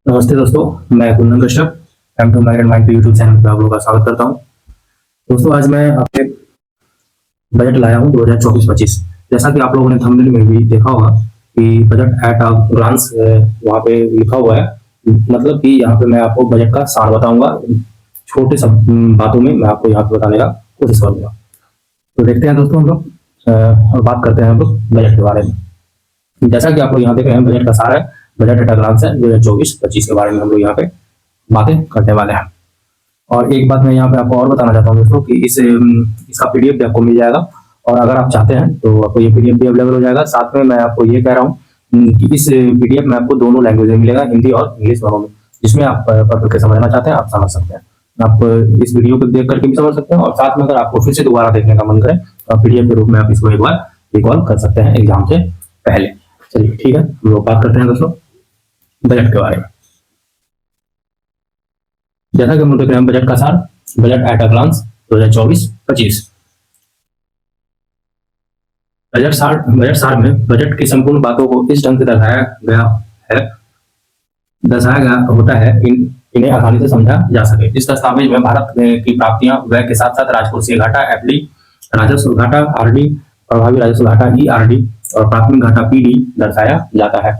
नमस्ते दोस्तों, मैं Kundan Kashyap am to mind mind YouTube channel पर आप लोगों का स्वागत करता हूं। दोस्तों, आज मैं आपके बजट लाया हूं 2024-25। जैसा कि आप लोगों ने थंबनेल में भी देखा होगा कि बजट एट अ ग्लांस वहाँ पे लिखा हुआ है। मतलब कि यहाँ पे मैं आपको बजट का सार बताऊंगा, छोटे सब बातों में मैं आपको यहाँ पे बताने का कोशिश करूंगा। तो देखते हैं दोस्तों, हम लोग और बात करते हैं हम लोग बजट के बारे में। जैसा कि आप लोग यहाँ देख रहे हैं, बजट का सार है, बजट एट अ ग्लांस है 2024-25 के बारे में हम लोग यहाँ पे बातें करने वाले हैं। और एक बात मैं यहाँ पे आपको और बताना चाहता हूँ दोस्तों कि इसका पीडीएफ भी आपको मिल जाएगा, और अगर आप चाहते हैं तो आपको ये पीडीएफ भी अवेलेबल हो जाएगा। साथ में मैं आपको ये कह रहा हूँ कि इस पीडीएफ में आपको दोनों लैंग्वेज में मिलेगा, हिंदी और इंग्लिश दोनों में। जिसमें आप पढ़ के समझना चाहते हैं आप समझ सकते हैं। आप इस वीडियो को देख करके भी समझ सकते हैं, और साथ में अगर आपको फिर से दोबारा देखने का मन करे तो पीडीएफ के रूप में आप इसको एक बार रिकॉल कर सकते हैं एग्जाम से पहले। चलिए ठीक है, हम लोग बात करते हैं दोस्तों बजट के बारे में। जैसा कि हम देख रहे हैं, बजट का सार, budget at a glance 2024-25। Budget सार में बजट की संपूर्ण बातों को इस ढंग से दर्शाया गया होता है इन्हें आसानी से समझा जा सके। इस दस्तावेज में भारत की प्राप्तियां, व्यय के साथ साथ राजकोषीय घाटा एफडी, राजस्व घाटा आरडी, प्रभावी राजस्व घाटा ईआरडी और प्राथमिक घाटा पीडी दर्शाया जाता है।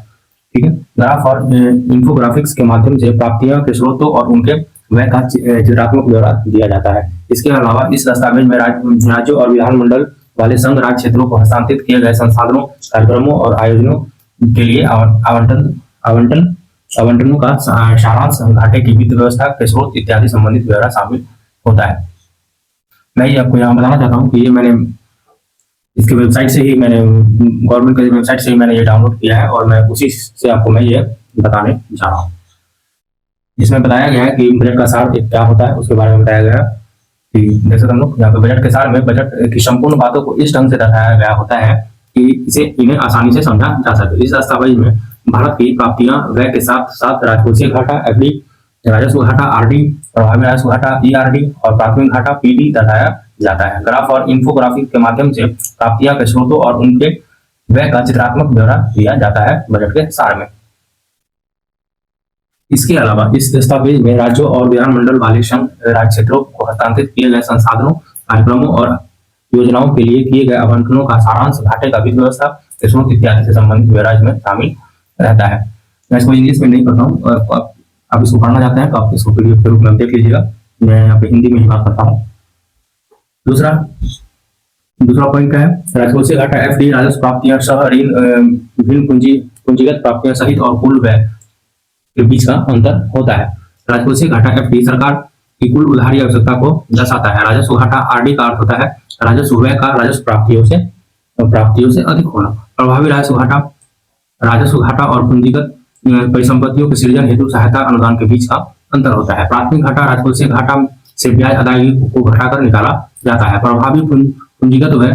ठीक है, ग्राफ और इंफोग्राफिक्स के माध्यम से प्राप्तियों के स्रोतों और उनके व्यय का चित्रात्मक ब्यौरा दिया जाता है। इसके अलावा इस दस्तावेज में राज्यों और विधानमंडल वाले संघ राज्य क्षेत्रों को हस्तांतरित किए गए संसाधनों, कार्यक्रमों और आयोजनों के लिए आवंटनों का सारांश, घाटे की वित्त व्यवस्था के स्रोत इत्यादि संबंधित ब्यौरा शामिल होता है। मैं ये आपको यहाँ बताना चाहता हूँ कि ये मैंने इसके वेबसाइट से ही गवर्नमेंट की वेबसाइट से ही मैंने ये डाउनलोड किया है, और मैं उसी से आपको मैं ये बताने जा रहा हूँ। इसमें बताया गया है कि बजट का सार क्या होता है, उसके बारे में बताया गया कि जैसे हम लोग यहाँ पे बजट के सार में बजट की संपूर्ण बातों को इस ढंग से दर्शाया गया होता है कि इन्हें आसानी से समझा जा सके। इस दस्तावेज में भारत की प्राप्तियां, व्यय के साथ साथ राजकोषीय घाटा एफडी, राजस्व घाटा आरडी, प्रभावी राजस्व घाटा ईआरडी और प्राथमिक घाटा पीडी दर्शाया जाता है। ग्राफ और इंफोग्राफिक के माध्यम से प्राप्तियां के स्रोतों और उनके व्यय का चित्रात्मक ब्यौरा दिया जाता है बजट के सार में। इसके अलावा इस दस्तावेज में राज्यों और विधानमंडल वाले संघ राज्य क्षेत्रों को हस्तांतरित किए गए संसाधनों, कार्यक्रमों और योजनाओं के लिए किए गए आवंटनों का सारांश, घाटे का वित्त व्यवस्था, स्रोत इत्यादि से संबंधित ब्यौरा इसमें शामिल रहता है। मैं इसको इंग्लिश में नहीं पढ़ता हूँ, आप इसको पढ़ना चाहते हैं तो आप इसको पीडीएफ के रूप में देख लीजिएगा। मैं यहाँ पे हिंदी में ही बात करता हूँ। दूसरा पॉइंट क्या है, राजकोषीय घाटा एफडी, राजस्व प्राप्तियां सह ऋण, विभिन्न पूंजीगत प्राप्तियां सहित और कुल व्यय के बीच का अंतर होता है। राजकोषीय घाटा एफडी सरकार की कुल उधारी आवश्यकता को दर्शाता है। राजस्व घाटा आरडी का अर्थ होता है राजस्व व्यय का राजस्व प्राप्तियों से अधिक होना। प्रभावी राजस्व घाटा और पूंजीगत परिसंपत्तियों के सृजन हेतु सहायता अनुदान के बीच का अंतर होता है। प्राथमिक घाटा राजकोषीय घाटा से ब्याज अदायगी को घटाकर निकाला जाता है। प्रभावी पूंजीगत व्यय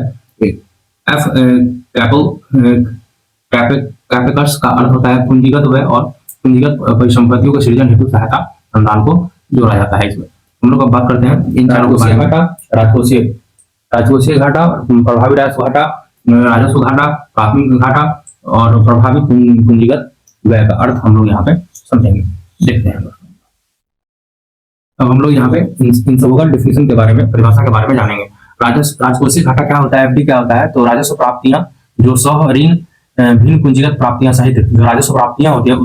कैपेक्स का अर्थ होता है पूंजीगत व्यय और पूंजीगत परिसंपत्तियों के सृजन हेतु सहायता अनुदान को जोड़ा जाता है। इसमें हम लोग अब बात करते हैं इन चारों के बारे में। राजकोषीय घाटा, प्रभावी राजस्व घाटा, राजस्व घाटा, प्राथमिक घाटा और प्रभावी पूंजीगत व्यय का अर्थ हम लोग यहाँ पे समझेंगे, देखते हैं। अब हम लोग यहाँ पे इन सबों का डिफिनेशन के बारे में, परिभाषा के बारे में जानेंगे। राजकोषीय घाटा क्या होता है, एफडी क्या होता है? तो राजस्व प्राप्तियां जो सह ऋण, भिन्न पूंजीगत प्राप्तियां सहित जो राजस्व प्राप्तियां होती है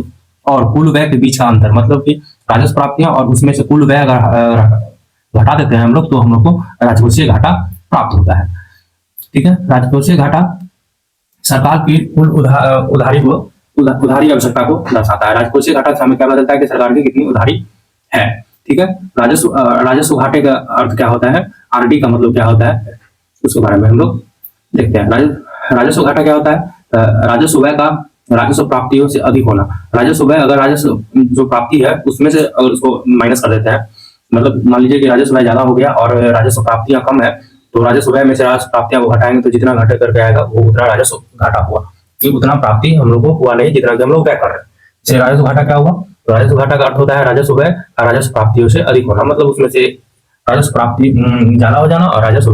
और कुल व्यय के बीच का अंतर, मतलब कि राजस्व प्राप्तियां और उसमें से कुल व्यय अगर घटा देते हैं हम लोग, तो हम लोग को राजकोषीय घाटा प्राप्त होता है। ठीक है, राजकोषीय घाटा सरकार की कुल उधारी आवश्यकता को दर्शाता है। राजकोषीय घाटा से हमें क्या बदलता है कि सरकार की कितनी उधारी है। ठीक है, राजस्व घाटे का अर्थ क्या होता है, आरडी का मतलब क्या होता है, उसके बारे में हम लोग देखते हैं। राजस्व घाटा क्या होता है? राजस्व व्यय का राजस्व प्राप्तियों से अधिक होना। राजस्व व्यय, अगर राजस्व जो प्राप्ति है उसमें से अगर उसको माइनस कर देते हैं, मतलब मान लीजिए कि राजस्व व्यय ज्यादा हो गया और राजस्व प्राप्तियां कम है, तो राजस्व व्यय में से राजस्व प्राप्तियां को घटाएंगे तो जितना घटे करके आएगा वो उतना राजस्व घाटा हुआ। उतना प्राप्ति हम लोग को हुआ नहीं जितना कि हम लोग व्यय कर रहे हैं, इसलिए राजस्व घाटा क्या हुआ? तो राजस्व घाटा का अर्थ होता है राजस्व व्यय राजस्व प्राप्तियों से अधिक होना, मतलब उसमें से राजस्व प्राप्ति ज्यादा हो जाना और राजस्व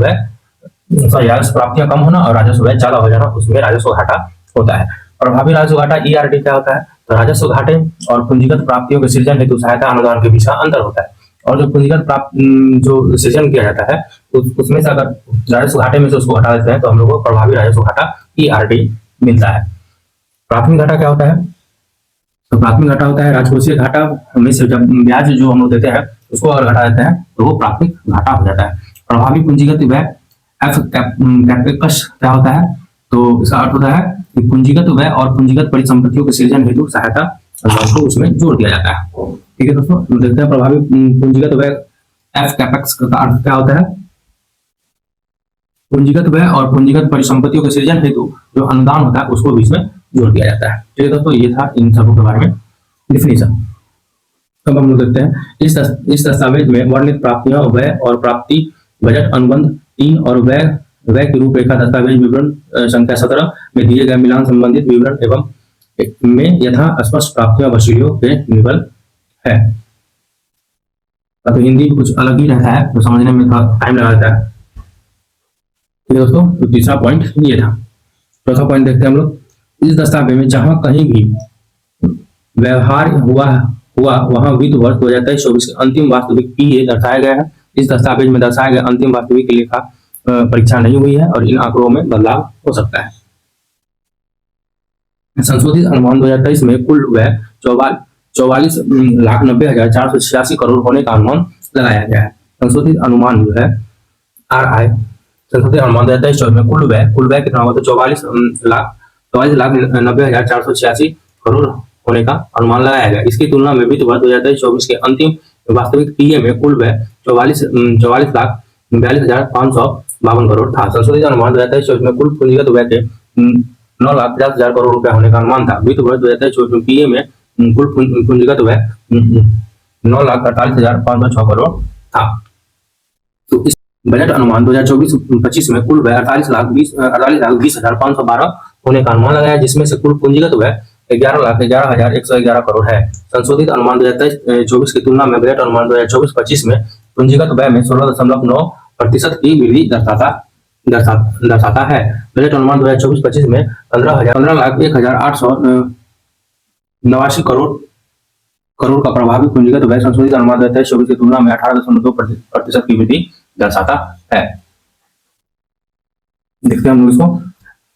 प्राप्तियां कम होना और राजस्व व्यय ज्यादा हो जाना, उसमें राजस्व घाटा होता है। प्रभावी राजस्व घाटा ERD क्या होता है? तो राजस्व घाटे और पूंजीगत प्राप्तियों के सृजन हेतु सहायता अनुदान के बीच का अंतर होता है। और जो पूंजीगत प्राप्त जो सृजन किया जाता है उसमें से अगर राजस्व घाटे में से उसको हटा देते हैं तो हम लोग को प्रभावी राजस्व घाटा ERD मिलता है। प्राथमिक घाटा क्या होता है? तो प्राथमिक घाटा होता है राजकोषीय घाटा में से जब ब्याज जो हम लोग देते हैं उसको अगर घटा देते हैं तो वो प्राथमिक घाटा हो जाता है। प्रभावी पूंजीगत व्यय कैपेक्स क्या होता है? तो इसका अर्थ होता है कि पूंजीगत व्यय और पूंजीगत परिसंपत्तियों के सृजन हेतु सहायता अनुदान को उसमें जोड़ दिया जाता है। ठीक है दोस्तों, देखते हैं प्रभावी पूंजीगत व्यय एफ कैपेक्स का अर्थ क्या होता है? पूंजीगत व्यय और पूंजीगत परिसंपत्तियों के सृजन हेतु जो अनुदान होता है उसको बीच में जोड़ दिया जाता है। ठीक है दोस्तों, ये था इन सबों के बारे में डिफिनेशन। अब हम लोग देखते हैं इस दस्तावेज में वर्णित प्राप्तियां, व्यय और प्राप्ति बजट अनुबंध 3 और व्यय की रूपरेखा दस्तावेज विवरण संख्या 17 में दिए गए मिलान संबंधित विवरण एवं में यथा स्पष्ट प्राप्तियां वसूलियों के निबल है। तो हिंदी कुछ अलग ही रहता है तो समझने में थोड़ा टाइम लगा देता है। ठीक है दोस्तों, तो तीसरा पॉइंट ये था। चौथा पॉइंट देखते हैं हम लोग। इस दस्तावेज में जहां कहीं भी व्यवहार हुआ वहां वित्त वर्ष 2023-24 के अंतिम वास्तविक PA दर्शाया गया है। इस दस्तावेज में दर्शाए गए अंतिम वास्तविक लेखा परीक्षा नहीं हुई है और इन आंकड़ों में बदलाव हो सकता है। संशोधित अनुमान 2023 में कुल व्यय 44,90,486 करोड़ होने का अनुमान लगाया गया है। संशोधित अनुमान जो है RI संशोधित अनुमान 2023 में कुल व्यय कितना होगा? तो 44,90,486 करोड़ होने का अनुमान लगाया गया। इसकी तुलना में वित्त वर्ष 2023-24 के अंतिम वास्तविक PA में कुल व्यय 44,42,552 करोड़ था। संशोधित अनुमान 2023-24 में कुल पूंजीगत व्यय के 9,50,000 करोड़ रुपया होने का अनुमान था। वित्त वर्ष 2023-24 में PA में कुल पूंजीगत व्यय 9,48,506 करोड़ था। तो इस बजट अनुमान 2024-25 में कुल व्यय 48,20,512 होने का अनुमान लगाया, जिसमें से कुल पूंजीगत व्यय 11,11,111 करोड़ है। संशोधित अनुमान 2023-24 की तुलना में बजट अनुमान 2024-25 में पूंजीगत व्यय में 16.9% की वृद्धि दर्शाता है। बजट अनुमान 2024-25 में 15,01,889 करोड़ का प्रभावी पूंजीगत व्यय संशोधित अनुमान 2023-24 की तुलना में 18.2% की वृद्धि दर्शाता है। देखते हैं हम लोग इसको।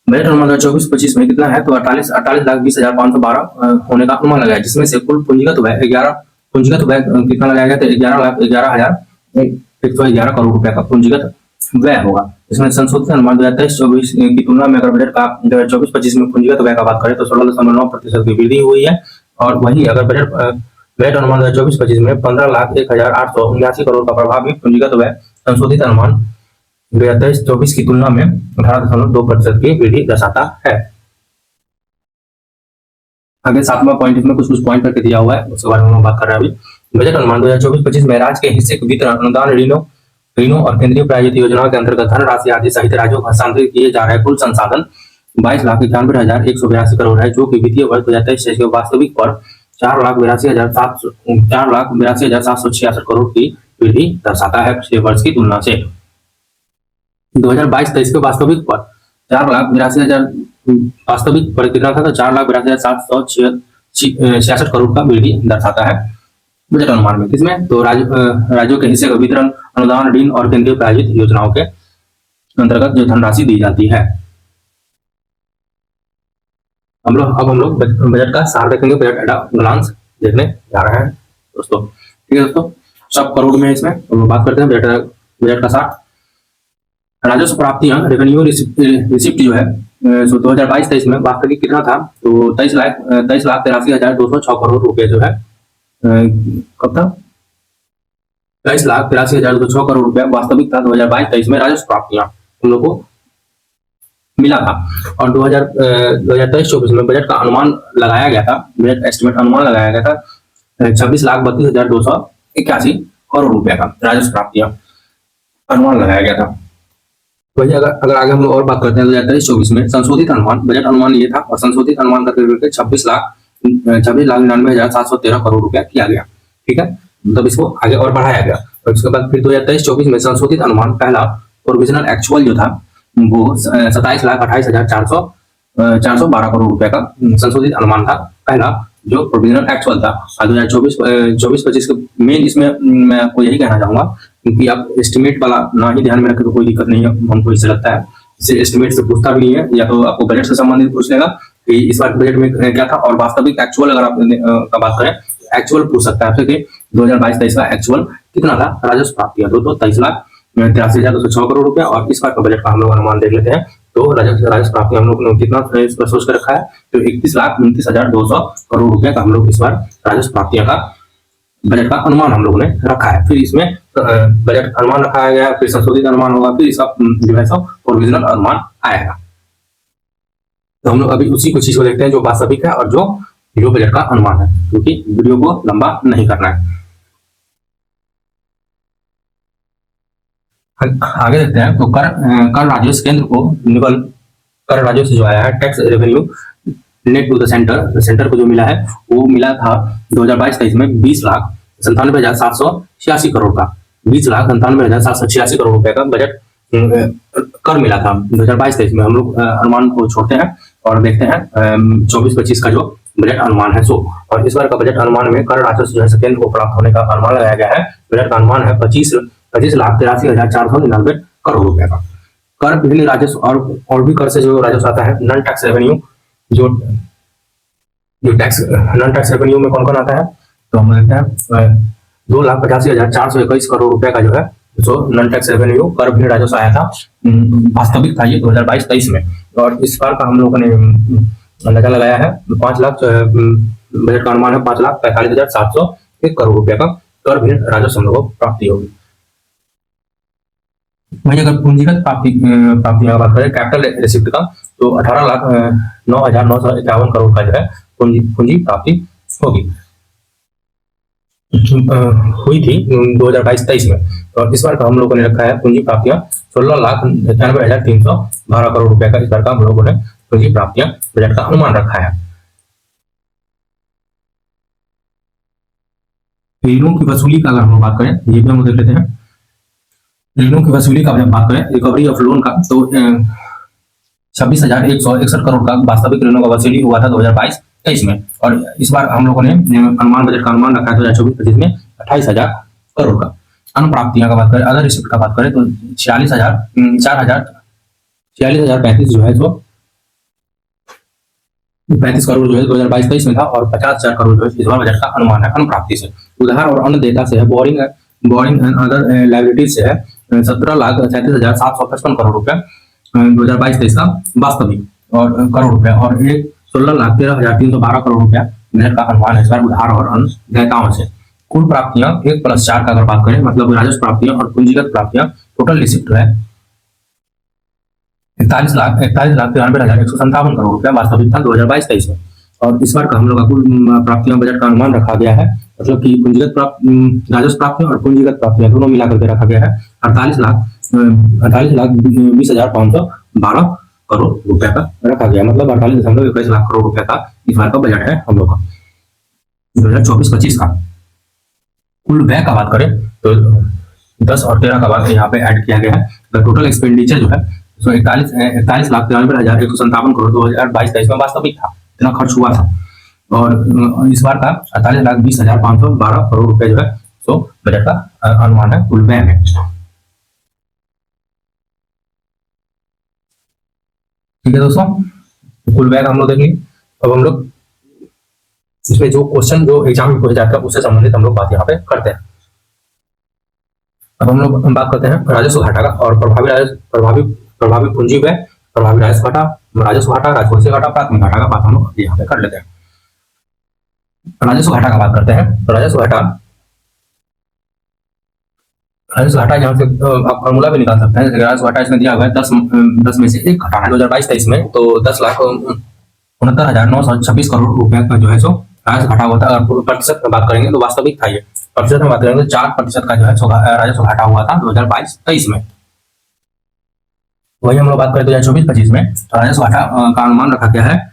बजट अनुमान 2024-25 में कितना है? तो 48,20,512 होने का अनुमान लगाया, जिसमें से कुल पूंजीगत व्यय कितना लगाया गया? तो 11,11,111 करोड़ रुपए का पूंजीगत व्यय होगा। इसमें संशोधित अनुमान 2023-24 की तुलना में अगर बजट का 2024-25 में पूंजीगत व्यय का बात करें तो 16.9% की वृद्धि हुई है। और वही अगर बजट अनुमान 2024-25 में 15,01,879 करोड़ का प्रभावी पूंजीगत व्यय संशोधित अनुमान 2023-24 की तुलना में 18.2% की वृद्धि दर्शाता है। आगे 7वां पॉइंट, इसमें कुछ पॉइंट करके दिया हुआ है, उसके बारे में हम बात कर रहे हैं अभी। बजट अनुमान 2024-25 में राज्य के हिस्से के वितरण, अनुदान, ऋणों और केंद्रीय प्रायोजित योजनाओं के अंतर्गत धनराशि आदि सहित राज्यों को हस्तांतरित किए जा रहे कुल संसाधन 22,91,182 करोड़ है, जो कि वित्तीय वर्ष 2023 के वास्तविक पर 4,82,766 करोड़ की वृद्धि दर्शाता है पिछले वर्ष की तुलना से। 2022-23 के वास्तविक पर 4,82,000 वास्तविक पर कितना था? तो 4,82,766 करोड़ का वृद्धि दर्शाता है बजट अनुमान में। किसमें? तो राज्यों के हिस्से का वितरण, अनुदान, ऋण और केंद्रीय प्रायोजित योजनाओं के अंतर्गत जो धनराशि दी जाती है। हम लोग बजट का सार देखेंगे, बजट एट अ ग्लांस देखने जा रहे हैं दोस्तों। ठीक है दोस्तों, सब करोड़ में इसमें हम बात करते हैं बजट का सार। राजस्व प्राप्तियां, रेवेन्यू रिसिप्ट जो है 2022-23 में वास्तविक कितना था? तो 23,83,206 करोड़ रुपए जो है कब था? 23,83,206 करोड़ रुपया वास्तविक था 2022-23 में राजस्व प्राप्तियां हम लोग को मिला था। और 2023-24 में बजट का अनुमान लगाया गया था, बजट एस्टिमेट अनुमान लगाया गया था 26,32,281 करोड़ रुपया का राजस्व प्राप्तियां अनुमान लगाया गया था। वही अगर आगे हम लोग और बात करते हैं 2023-24 में संशोधित अनुमान, बजट अनुमान ये था और संशोधित अनुमान करके 26,99,713 करोड़ रुपया किया गया। ठीक है, तब इसको आगे और बढ़ाया गया। और उसके बाद फिर 2023-24 में संशोधित अनुमान पहला प्रोविजनल एक्चुअल जो था वो 27,28,400 412 करोड़ रुपए का संशोधित अनुमान था पहला, जो प्रोविजनल एक्चुअल था। 2024-25 के मेन इसमें मैं आपको यही कहना चाहूंगा क्योंकि आप एस्टिमेट वाला ना ही ध्यान में रखें तो कोई दिक्कत नहीं है, हमको इससे लगता है। इसे एस्टिमेट से पूछता भी नहीं है, या तो आपको बजट से संबंधित पूछ लेगा कि इस बार बजट में क्या था, और वास्तविक एक्चुअल अगर आप का बात करें एक्चुअल पूछ सकता है आपसे कि 2022-23 का एक्चुअल कितना था राजस्व प्राप्तियां, तो 23,83,206 करोड़ रुपया। और इस बार का बजट का हम लोग अनुमान देख लेते हैं। तो राजस्व प्राप्ति हम लोग ने कितना इस पर सोच कर रखा है, तो 31,29,200 करोड़ रुपया का हम लोग इस बार राजस्व प्राप्तियां का बजट का अनुमान हम लोग ने रखा है। फिर इसमें बजट अनुमान रखा गया, फिर संशोधित अनुमान होगा, फिर इसका जो है सब प्रोविजनल अनुमान आएगा। तो हम लोग अभी उसी कुछ चीज को देखते हैं जो वास्तविक है और जो बजट का अनुमान है, क्योंकि वीडियो को लंबा नहीं करना है। आगे देखते हैं। तो कर राजस्व केंद्र को निकल कर राजस्व जो आया है tax revenue net to the centre को जो मिला है वो मिला था 2022-23 में 20,97,786 करोड़ का, 20,97,786 करोड़ रुपए का बजट कर मिला था 2022-23 में। हम लोग अनुमान को छोड़ते हैं और देखते हैं 24-25 का जो बजट अनुमान है सो। और इस बार का बजट अनुमान में कर राजस्व जो है केंद्र को प्राप्त होने का अनुमान लगाया गया है। बजट का अनुमान है 25,83,499 करोड़ रुपए का। कर विभिन्न राजस्व और भी कर से जो राजस्व आता है, नॉन टैक्स रेवेन्यू जो टैक्स नॉन टैक्स रेवेन्यू में कौन कौन आता है, तो हम देखते हैं 2,85,421 करोड़ रुपए का जो है सो नॉन टैक्स रेवेन्यू कर विभिन्न राजस्व आया था। वास्तविक था ये 2022-23 में। और इस बार का हम लोगों ने अंदाजा लगाया है 5 लाख, बजट का अनुमान है 5,45,701 करोड़ रुपए का कर विभिन्न राजस्व हम लोगों को प्राप्ति होगी। वही अगर पूंजीगत प्राप्तियों की बात करें कैपिटल रिसिप्ट का, तो 18,09,951 करोड़ का जो है पूंजी प्राप्ति होगी हुई थी 2022-23 में। और इस बार का हम लोगों ने रखा है पूंजी प्राप्तियां 16,91,312 करोड़ रुपए का। इस बार का हम लोगों ने पूंजी प्राप्तियां बजट का अनुमान रखा है। ऋणों की वसूली का अगर हम बात करें, ये भी हम देख लेते हैं। ऋणों की वसूली का बात करें, रिकवरी ऑफ लोन का, तो 26,161 करोड़ का वास्तविक ऋणों का वसूली हुआ था 2022-23 में। और इस बार हम लोगों ने अनुमान बजट का अनुमान रखा है 2024-25 में 28,000 करोड़ का। अनुप्राप्तियां का बात करें, अदर रिसिप्ट का बात करें, तो 46,035 जो है सो 35 करोड़ जो है 2022-23 में था, और 50,000 करोड़ जो है इस बार बजट का अनुमान है अनुप्राप्ति से। उधार और अन्य देयता से है, बोरिंग एंड अदर लायबिलिटीज से है 17,37,755 करोड़ रुपए 2022-23 का वास्तविक और करोड़ रुपया, और 16,13,312 करोड़ रुपया बजट का अनुमान है इस बार उधार और अन्य देयताओं से। कुल प्राप्तियां 1+4 का अगर बात करें, मतलब राजस्व प्राप्तियां और पूंजीगत प्राप्तियां, टोटल रिसिप्ट है 41,93,157 करोड़ रुपया वास्तविक था 2022-23 में। और इस बार का हम लोग का कुल प्राप्तियां बजट का अनुमान रखा गया है, मतलब कि पूंजीगत राजस्व प्राप्तियां और पूंजीगत प्राप्तियां दोनों मिलाकर के रखा गया है 48,20,512 करोड़ रुपए का रखा गया, मतलब 48.21 लाख करोड़ रुपए का इस बार का बजट है हम लोग का 2024-25 का। कुल व्यय का बात करें तो 10 और 13 का बात यहाँ पे ऐड किया गया है। तो टोटल एक्सपेंडिचर जो है 41,93,157 करोड़ 2022-23 में वास्तविक था, इतना खर्च हुआ था। और इस बार का 48,20,512 करोड़ रुपए जो है सो बजट का अनुमान है कुल व्यय में। ठीक है दोस्तों, कुल व्यय हम लोग देख लिए। अब हम लोग इसमें जो क्वेश्चन जो एग्जाम में पूछा जाता है उससे संबंधित हम लोग बात यहाँ पे करते हैं। अब हम लोग बात करते हैं राजस्व घाटा का, और प्रभावी पूंजी व्यय, प्रभावी राजस्व घाटा, राजकोषीय घाटा, प्राथमिक घाटा का बात हम लोग यहाँ पे कर लेते हैं। राजस्व घाटा का बात करते हैं। तो राजस्व घाटा यहाँ से आप फॉर्मूला भी निकाल सकते हैं। राजस्व घाटा इसमें दिया हुआ है 10 में से 1 घटाना 2022-23 में, तो 10,69,926 करोड़ रुपए का जो है सो राजस्व घाटा होता है। प्रतिशत में बात करेंगे तो वास्तविक था, ये प्रतिशत में बात करेंगे तो 4% का जो है राजस्व घाटा हुआ था 2022-23 में। वही हम लोग बात करें 2024-25 में, तो राजस्व घाटा का अनुमान रखा गया है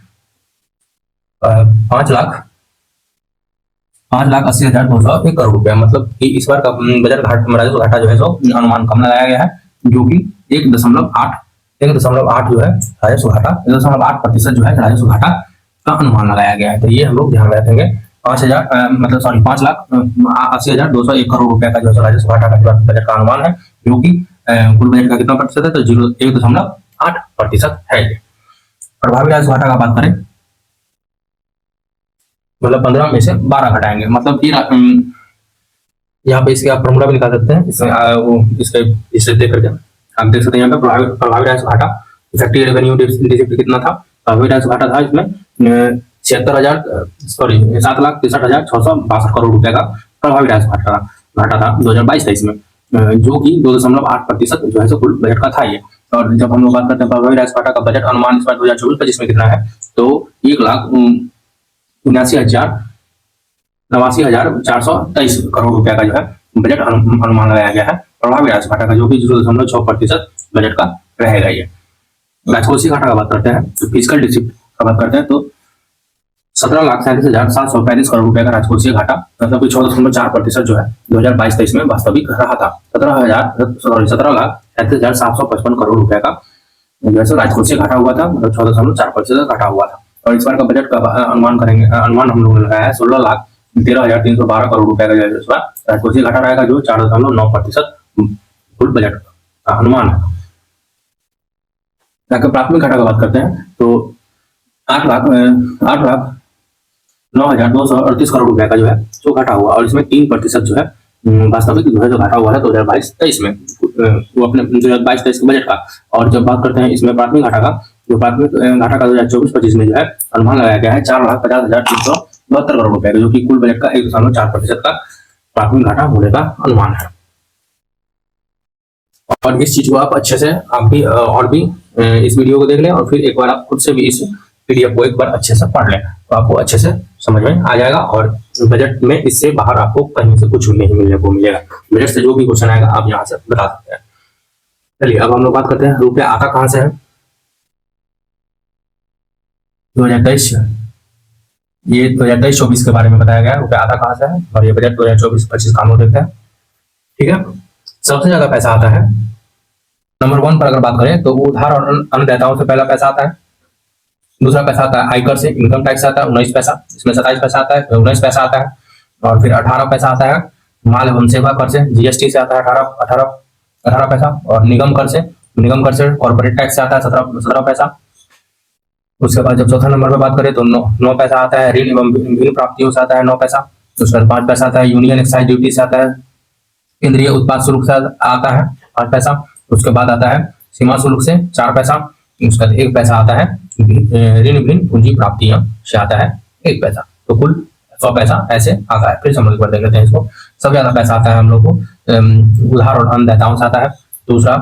5,80,201 करोड़ रुपया, मतलब कि इस बार का बजट राजस्व घाटा जो है सो अनुमान कम लगाया गया है, जो कि 1.8 1.8 जो है राजस्व घाटा, 1.8% जो है राजस्व घाटा का अनुमान लगाया गया है। तो ये हम लोग ध्यान में रखेंगे। 5,000 मतलब सॉरी 5,80,201 करोड़ रुपए का जो है राजस्व घाटा का बजट का अनुमान है, जो कि कुल बजट का कितना प्रतिशत है, तो 1.8% है। प्रभावी राजस्व घाटा का बात करें, मतलब 15 में से 12 घटाएंगे, मतलब यहाँ पे इसके आप फॉर्मूला भी निकाल सकते हैं। इसमें इसके इसे देख करके आप देख सकते हैं यहाँ पे प्रभावी राजस्व घाटा, इफेक्टिव रेवेन्यू डिफिसिट कितना था। प्रभावी राजस्व घाटा था इसमें 7,63,662 करोड़ रुपए का प्रभावी राजस्व घाटा था 2022-23 में, जो कि 2.8% जो है कुल बजट का था ये। और जब हम लोग बात करते हैं प्रभावी राजस्व घाटा का बजट अनुमान इस बार 2024-25 में कितना है, तो 1,79,423 करोड़ रुपए का जो है बजट अनुमान लगाया गया है प्रभावी राजस्व घाटा का, जो कि 0.6% बजट का रहेगा ये। राजकोषीय घाटा का बात करते हैं, तो फिजिकल डिफिसिट का बात करते हैं, तो 17,37,735 करोड़ रुपए का राजकोषीय घाटा, मतलब 14.4% जो है 2022-23 में वास्तविक रहा था। 17,37,755 करोड़ रुपए का जैसे राजकोषीय घाटा हुआ था, मतलब 14.4% घाटा हुआ था। और इस बार का बजट का अनुमान हम लोगों ने लगाया है 16,13,312 करोड़ रुपए का इस बार राजकोषीय घाटा रहेगा, जो 4.9% कुल बजट का अनुमान है। प्राथमिक घाटा का बात करते हैं, तो 8,09,238 करोड़ रुपए का जो है जो घाटा हुआ, और इसमें 3% जो है वास्तविक जो है जो घाटा हुआ है 2022-23 में, वो अपने 2022-23 के बजट का। और जब बात करते हैं इसमें प्राथमिक घाटा का, जो प्राथमिक घाटा का 2024-25 में जो है अनुमान लगाया गया है 4,50,372 करोड़ रुपए का, जो कि कुल बजट का 1.4% का प्राथमिक घाटा होने का अनुमान है। और इस चीज को आप अच्छे से आप भी और भी इस वीडियो को देख लें, और फिर एक बार आप खुद से भी इस पीडीएफ को एक बार अच्छे से पढ़ लें, तो आपको अच्छे से समझ में आ जाएगा। और बजट में इससे बाहर आपको कहीं से कुछ नहीं मिलने को मिलेगा। बजट से जो भी क्वेश्चन आएगा आप यहाँ से बता सकते हैं। चलिए अब हम लोग बात करते हैं रुपया आता कहाँ से है। 2023 ये 2023-24 के बारे में बताया गया है, रुपया आता कहाँ से है, और ये बजट 2024-25 का हम लोग देखते हैं। ठीक है, सबसे ज्यादा पैसा आता है नंबर 1 पर अगर बात करें तो उधार और अन्नदाताओं से पहला पैसा आता है। दूसरा पैसा आता है आयकर से, इनकम टैक्स आता है 19 पैसा, इसमें 27 पैसा आता है, 19 पैसा आता है। और फिर 18 पैसा आता है माल एवं सेवा कर से, जीएसटी से आता है 18 पैसा। और निगम कर से कॉर्पोरेट टैक्स से आता है 17 पैसा। उसके बाद जब चौथा नंबर पर बात करें तो 9 पैसा आता है ऋण एवं भिन्न प्राप्तियों से आता है 9 पैसा। उसके बाद 5 पैसा आता है यूनियन एक्साइज ड्यूटी से आता है, केंद्रीय उत्पाद शुल्क से आता है 5 पैसा। उसके बाद आता है सीमा शुल्क से 4 पैसा। उसके बाद 1 पैसा आता है ऋण भिन्न पूंजी प्राप्तियों से आता है 1 पैसा। तो कुल 100 पैसा ऐसे आता है। फिर हम लोग देख लेते हैं इसको। सबसे ज्यादा पैसा आता है हम लोग को उधार और अन्नदाताओं से आता है। दूसरा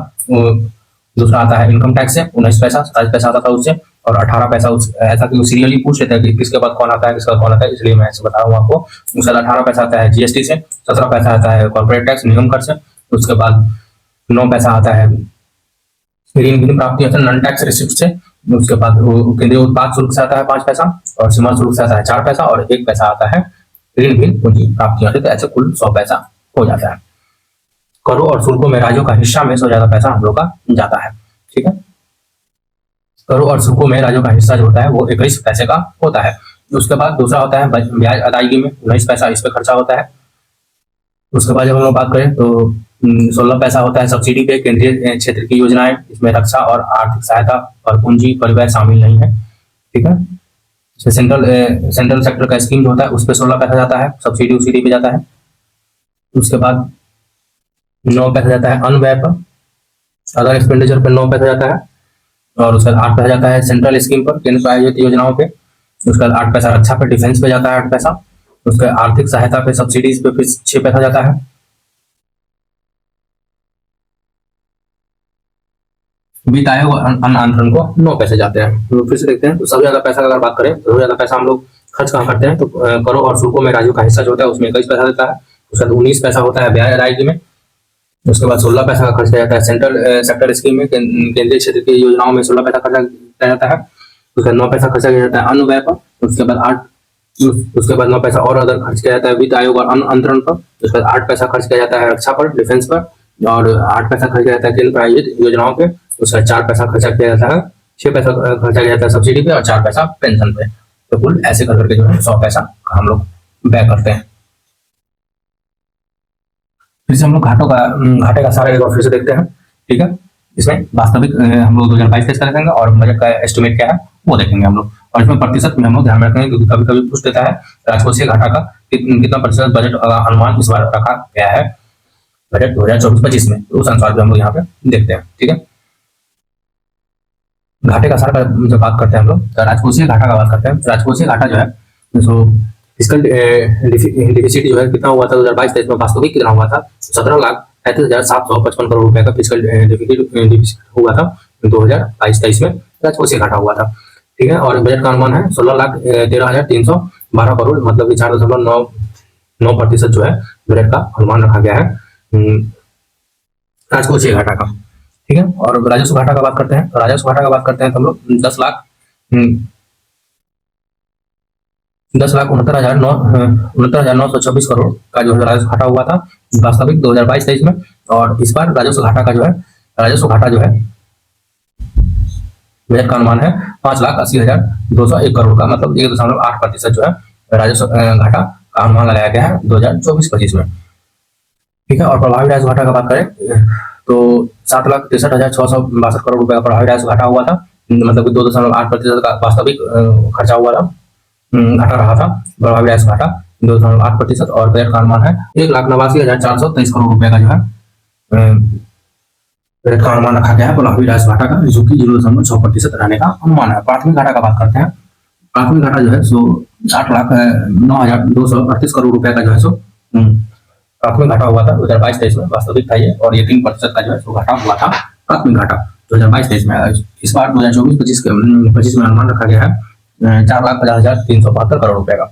आता है इनकम टैक्स से 19 पैसा, 27 पैसा आता था उससे, और 18 पैसा ऐसा कि सीरियली पूछ लेते हैं कि किसके बाद कौन आता है, किसके बाद कौन आता है, इसलिए मैं ऐसे बता रहा हूँ आपको। उसके बाद 18 पैसा आता है जीएसटी से, 17 पैसा आता है कॉर्पोरेट टैक्स निगम कर से। उसके बाद 9 पैसा आता है ऋण भिन्न प्राप्तियों से नॉन टैक्स रिसिप्ट से। उसके बाद केंद्रीय उत्पाद शुल्क से आता है 5 पैसा, और सीमा शुल्क से आता है 4 पैसा, और 1 पैसा आता है ऋण भिन्न पूंजी प्राप्तियों से। तो ऐसे कुल 100 पैसा हो जाता है। करों और शुल्कों में राज्यों का हिस्सा में से ज्यादा पैसा हम लोग का जाता है। ठीक है, करों और शुल्कों में राज्यों का हिस्सा जो होता है वो 21 पैसे का होता है। उसके बाद दूसरा होता है ब्याज अदायगी में 19 पैसा इस पे खर्चा होता है। उसके बाद जब हम लोग बात करें तो 16 पैसा होता है सब्सिडी पे केंद्रीय क्षेत्र की योजनाएं, इसमें रक्षा और आर्थिक सहायता और पूंजी परिव्यय शामिल नहीं है। ठीक है, सेंट्रल सेक्टर का स्कीम जो होता है उस पर 16 पैसा जाता है, सब्सिडी उसिडी पे जाता है। उसके बाद 9 पैसा जाता है अन्न व्यय पर, अदर एक्सपेंडिचर पर 9 पैसा जाता है। और उसके बाद 8 पैसा जाता है सेंट्रल स्कीम पर, केंद्र प्रायोजित योजनाओं पे। उसके बाद 8 पैसा रक्षा पे डिफेंस पे जाता है 8 पैसा। उसके आर्थिक सहायता पे सब्सिडीज पे फिर 6 पैसा जाता है। वित्त आयोग अन्न आंदोलन को 9 पैसे जाते हैं। तो फिर से देखते हैं, तो सबसे ज्यादा पैसा अगर बात करें तो सबसे ज्यादा पैसा हम लोग खर्च कहाँ करते हैं, तो करों और शुल्कों में राज्यों का हिस्सा जो होता है उसमें 21 पैसा देता है। उसके बाद 19 पैसा होता है ब्याज अदायगी में। उसके बाद 16 पैसा का खर्च किया जाता है सेंट्रल सेक्टर स्कीम में, केंद्रीय क्षेत्र की योजनाओं में 16 पैसा खर्चा किया जाता है। उसके बाद 9 पैसा खर्चा किया जाता है अन्न व्यय पर। उसके बाद 9 पैसा और अदर खर्च किया जाता है वित्त आयोग और अन्न अंतरण पर। उसके बाद 8 पैसा खर्च किया जाता है रक्षा पर, डिफेंस पर। और 8 पैसा खर्चा जाता है केंद्र प्रायोजित योजनाओं पे, उसका 4 पैसा खर्चा किया जाता है, 6 पैसा खर्चा किया जाता है सब्सिडी पे और 4 पैसा पेंशन पे। तो कुल ऐसे कर करके जो है 100 पैसा हम लोग व्यय करते हैं। फिर से हम लोग घाटे का सारा एक बार फिर से देखते हैं, ठीक है। इसमें वास्तविक हम लोग 2022-23 का देखेंगे और बजट का एस्टिमेट क्या है वो देखेंगे हम लोग। और इसमें प्रतिशत में हम लोग ध्यान रखेंगे क्योंकि कभी कभी पूछ देता है राजकोषीय घाटा का कितना प्रतिशत बजट अनुमान इस बार रखा गया है बजट 2024-25 में, तो उस अनुसार भी हम लोग यहाँ पे देखते हैं, ठीक है। घाटे का सारा जब बात करते हैं हम लोग तो राजकोषीय घाटा का बात करते हैं। राजकोषीय घाटा जो है सो फिस्कल डिफिसिट जो है कितना हुआ था 2022-23 में, वास्तविक कितना हुआ था 17,37,755 करोड़ रुपए का फिस्कल डिफिसिट हुआ था 2022-23 में, राजकोषीय घाटा हुआ था, ठीक है। और बजट का अनुमान है 16,13,312 करोड़, मतलब कि 4.9% जो है बजट का अनुमान रखा गया है राजकोषीय घाटा का, ठीक है। और राजस्व घाटा का बात करते हैं, तो राजस्व घाटा का बात करते हैं तो हम लोग 10,69,926 करोड़ का जो है राजस्व घाटा हुआ था वास्तविक 2022-23 में। और इस बार राजस्व घाटा जो है बजट का अनुमान है 5,80,201 करोड़ का, मतलब 1.8% जो है राजस्व घाटा का अनुमान लगाया गया है 2024-25 में, ठीक है। और प्रभावी राजस्व घाटा का बात करें तो 7,63,662 करोड़ रुपए का प्रभावी राजस्व घाटा हुआ था, मतलब 2.8% का वास्तविक खर्चा हुआ था, घाटा रहा था प्रभावी राजस्व घाटा 2.8%। और बजट का अनुमान है 1,89,423 करोड़ रुपए का जो है बजट का अनुमान रखा गया है प्रभावी राजस्व घाटा का, जो कि 0.6% रहने का अनुमान है। प्राथमिक घाटा का बात करते हैं, प्राथमिक घाटा जो है सो 8,09,238 करोड़ रुपए का जो है सो प्राथमिक घाटा हुआ था 2022-23 में, वास्तविक था ये, और ये 3% का जो है सो घाटा हुआ था प्राथमिक घाटा 2022-23 में। इस बार 2024-25 में अनुमान रखा गया है 4,50,372 करोड़ रुपए का,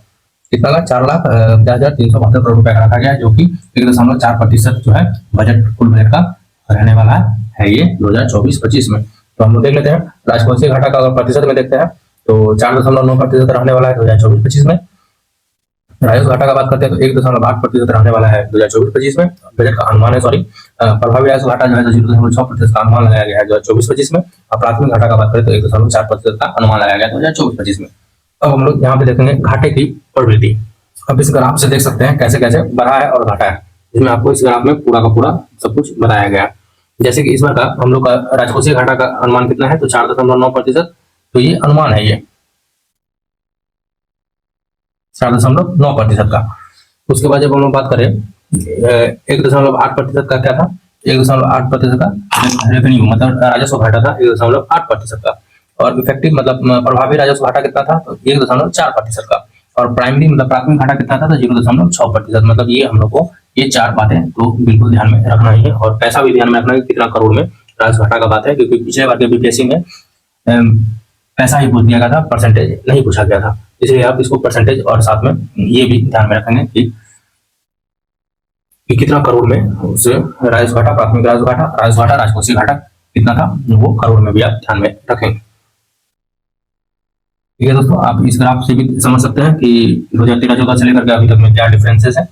कितना का 4,50,372 करोड़ रुपए का रखा गया है, जो कि 1.4% जो है बजट कुल बजट का रहने वाला है ये 2024-25 में। तो हम लोग देख लेते हैं राजकोषीय घाटा का अगर प्रतिशत में देखते हैं तो 4.9% रहने वाला है 2024-25 में। राजस्व घाटा का बात करते हैं तो 1.8% रहने वाला है 2024-25 में, बजट का अनुमान है प्रभावी राजस्व घाटा जो है 0.6% का अनुमान लगाया गया है 2024-25 में। और प्राथमिक घाटा का बात करें तो 1.4% का अनुमान लगाया गया है 2024-25 में। अब हम लोग यहाँ पे देखेंगे घाटे की प्रवृत्ति। अब इस ग्राफ से देख सकते हैं कैसे कैसे बढ़ा है और घटा है, जिसमें आपको इस ग्राफ में पूरा का पूरा सब कुछ बताया गया। जैसे कि इस बार का हम लोग का राजकोषीय घाटा का अनुमान कितना है तो 4.9%, तो ये अनुमान है ये 4.9% का। उसके बाद जब हम लोग बात करें 1.8% का क्या था, 1.8% का रेवेन्यू मतलब राजस्व घाटा था 1.8% का। और इफेक्टिव मतलब प्रभावी राजस्व घाटा कितना था तो 1.4% का। और प्राइमरी मतलब प्राथमिक घाटा कितना था तो 0.6%। मतलब ये हम लोग को ये 4 बातें तो बिल्कुल ध्यान में रखना ही है। और पैसा भी ध्यान में रखना है कितना करोड़ में राजस्व घाटा का बात है, क्योंकि पिछले बार के बीपीएससी में पैसा ही पूछ दिया गया था, परसेंटेज नहीं पूछा गया था, इसलिए आप इसको परसेंटेज और साथ में ये भी ध्यान में रखेंगे कि कितना करोड़ में उस राजस्व घाटा, प्राथमिक राजस्व घाटा, राजस्व घाटा, राजकोषीय घाटा कितना था वो करोड़ में भी आप ध्यान में रखेंगे। ठीक है दोस्तों, आप इस ग्राफ से भी समझ सकते हैं कि 2013-14 से लेकर के अभी तक में क्या डिफरेंसेस है,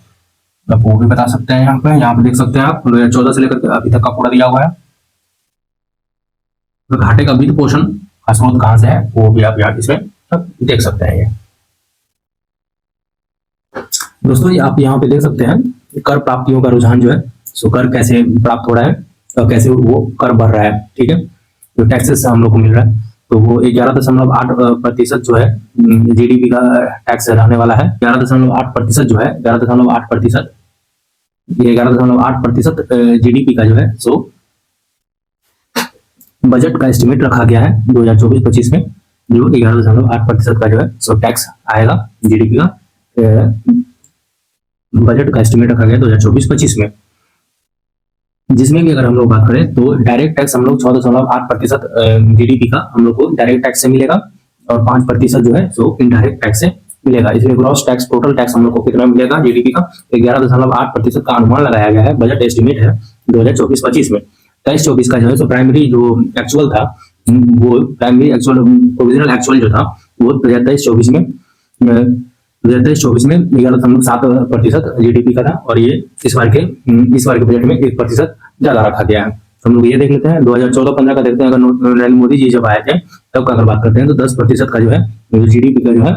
आप वो भी बता सकते हैं। यहाँ पे देख सकते हैं आप 2014 से लेकर के अभी तक का पूरा दिया हुआ है। तो घाटे का वित्त पोषण का स्रोत कहाँ से है वो भी आप यहाँ इसमें सब देख सकते हैं। ये दोस्तों ये आप यहाँ पे देख सकते हैं कर प्राप्तियों का रुझान जो है, सो कर कैसे प्राप्त हो रहा है और कैसे वो कर बढ़ रहा है। ठीक है, तो टैक्सेस से हम लोग को मिल रहा है, तो वो 11.8% जो है जीडीपी का टैक्स रहने वाला है। 11.8% जो है 11.8%, ये 11.8% जीडीपी का जो है सो बजट का एस्टिमेट रखा गया है 2024-25 में, जो 11.8% का जो है सो टैक्स आएगा जीडीपी का, बजट का एस्टिमेट रखा गया 2024-25 में। जिसमें भी अगर हम लोग बात करें तो डायरेक्ट टैक्स हम लोग 6.8% जीडीपी का हम लोग को डायरेक्ट टैक्स से मिलेगा और 5% जो है सो इनडायरेक्ट टैक्स से मिलेगा। इसमें ग्रॉस टैक्स टोटल टैक्स हम लोग को कितना मिलेगा जीडीपी का 11.8% का अनुमान लगाया गया है, बजट एस्टिमेट है 2024-25 में। 23-24 का जो है सो प्राइमरी जो एक्चुअल था वो प्राइमरी एक्चुअल प्रोविजनल एक्चुअल जो था वो 2023-24 में 2023-24 में 11.7% GDP का था, और ये इस बार के बजट में 1% ज्यादा रखा गया है। तो हम लोग ये देख लेते हैं 2014-15 का देखते हैं। अगर नरेंद्र मोदी जी जब आए थे तब का अगर बात करते हैं तो 10% का जो है GDP का जो है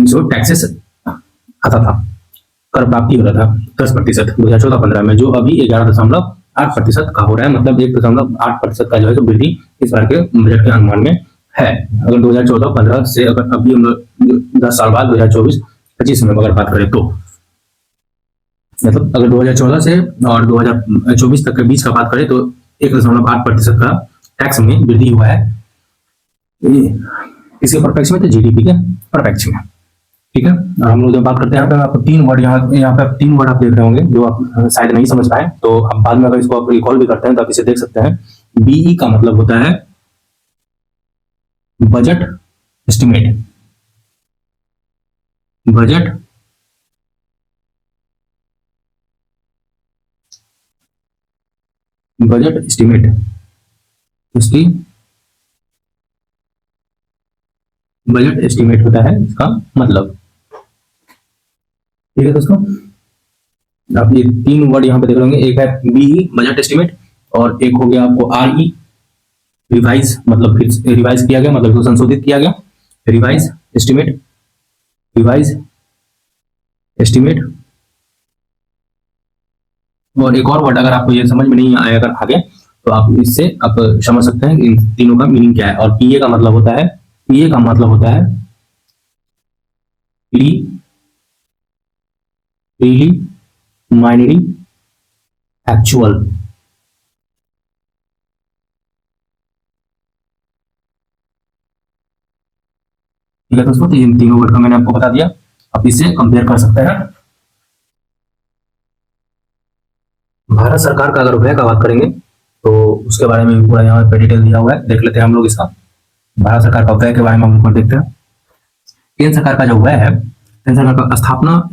जो टैक्सेस आता था, कर प्राप्ति होता था 10% 2014-15 में, जो अभी 11.8% का हो रहा है। मतलब 1.8% का जो है तो वृद्धि इस बार के बजट के अनुमान में है। अगर 2014-15 से अगर अभी हम लोग 10 साल बाद 2024-25 में अगर बात करें तो, मतलब अगर 2014 से और 2024 तक के बीच का बात करें तो 1.8% का टैक्स में वृद्धि हुआ है। इसके परपेक्ष में तो जीडीपी के परपेक्ष में, ठीक है। और हम लोग जब बात करते हैं यहाँ पे आपको तीन वर्ड यहाँ पे तीन वर्ड आप देख रहे होंगे जो आप शायद नहीं समझ पाए, तो आप बाद में अगर इसको आप रिकॉल भी करते हैं तो आप इसे देख सकते हैं। बीई का मतलब होता है बजट एस्टिमेट, बजट एस्टिमेट, इसकी बजट एस्टिमेट होता है इसका मतलब, ठीक है दोस्तों। आप ये तीन वर्ड यहाँ पे देख लेंगे, एक है बीई बजट एस्टिमेट, और एक हो गया आपको आरई रिवाइज, मतलब फिर रिवाइज किया गया, मतलब संशोधित किया गया, रिवाइज एस्टिमेट, रिवाइज एस्टिमेट। और एक और वर्ड अगर आपको ये समझ में नहीं आया अगर आगे, तो आप इससे आप समझ सकते हैं इन तीनों का मीनिंग क्या है। और पीए का मतलब होता है, पीए का मतलब होता है प्रीलिमिनरी एक्चुअल, ठीक है दोस्तों। तो इन तीनों वर्ड का मैंने आपको बता दिया, आप इससे कंपेयर कर सकते हैं। भारत सरकार का अगर व्यय का बात करेंगे तो उसके बारे में भी पूरा यहाँ पे डिटेल दिया हुआ है, देख लेते हैं हम लोग इसका। भारत सरकार का व्यय के बारे में हम लोग देखते हैं। केंद्र सरकार का जो व्यय है, केंद्र सरकार का स्थापना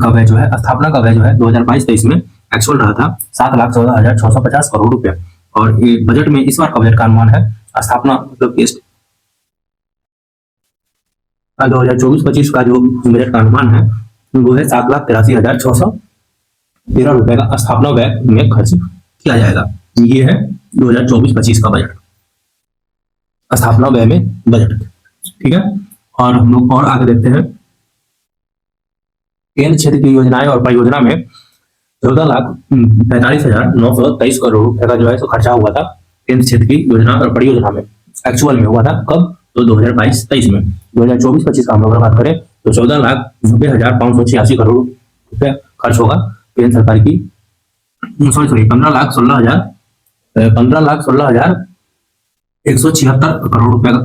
का व्यय जो है, स्थापना का व्यय जो है 2022-23 में एक्चुअल रहा था 7,14,650 करोड़ रुपया। और ये बजट में इस बार का बजट का अनुमान है, स्थापना मतलब 2024-25 का जो बजट का अनुमान है वो है 7,83,613 रुपए का स्थापना व्यय में खर्च किया जाएगा। ये है 2024-25 का बजट, स्थापना व्यय में बजट, ठीक है। और हम लोग और आगे देखते हैं। केंद्र क्षेत्र की योजनाएं और परियोजना में 14,45,923 करोड़ रुपए का जो है सो खर्चा हुआ था केंद्र क्षेत्र की योजना और परियोजना में, एक्चुअल में हुआ था कब, तो 2022-23 में। 2024-25 का हम लोग बात करें तो 14,90,586 करोड़ रुपया खर्च होगा केंद्र सरकार की, सॉरी 15,16,176 करोड़ रुपया का